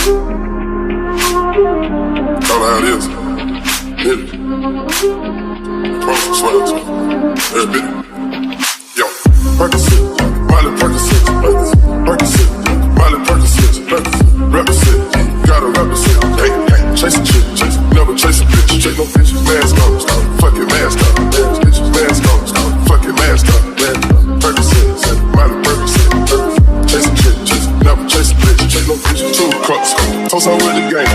Know how it is. Hit it. Promise to swear to every bit. Yo, Percocet, Miley Percocet, Percocet, Miley Percocet, represent, gotta represent. Hey, hey, chase a chick, chase, never chase a bitch, chase no bitch. Mask on, fuck your mask on, bitches, mask on, fuck your mask on, Percocet, Miley Percocet, chase a chick, chase, never chase a bitch, chase no bitch. 2 cups, toast on with the game,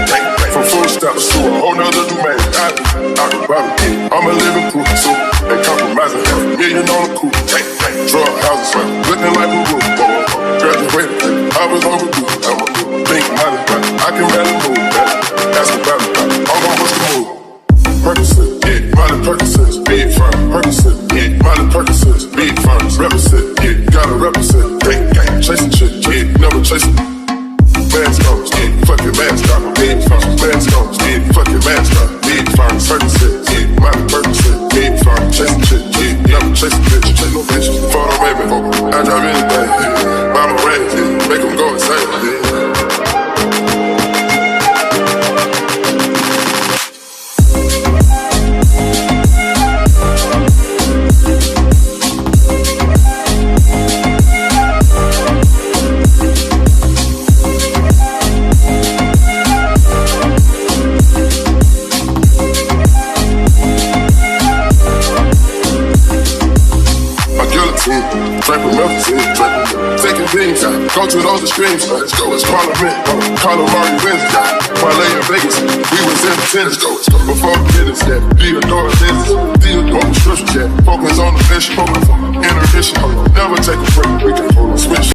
from full steps to a whole nother domain. I'm a living proof, so ain't compromising. $500,000 on the coupe, drug houses, looking like a roof. Graduated, I was overdue. I'm a big money, I can barely move. Ask about it, I'm gon' bust the move. Percocet, yeah, Miley Percocet, big firm. Percocet, yeah, Miley Percocet, big firms. Represent, yeah, gotta represent. Gang, gang, chasing shit, yeah, never chasing. Mask on, yeah, fuck your mask off, big firms. Mask on, yeah, fuck your mask off, big firms. Percocet, yeah, Miley Percocet, big firms. Chasing shit, yeah, never chasing bitch, chase no bitch. Photo baby, I drive anything, yeah. Mama raised, yeah, make them go insane, yeah. Trapping represent, taking things out, go to those extremes. Let's go, it's Parliament, call them Murray Wednesday. Parlay in Vegas, we was in the tennis. Let's go, before the business, yeah. Theodore business, Theodore prescription, yeah. Focus on the mission, intermission, never take a break. We can switch.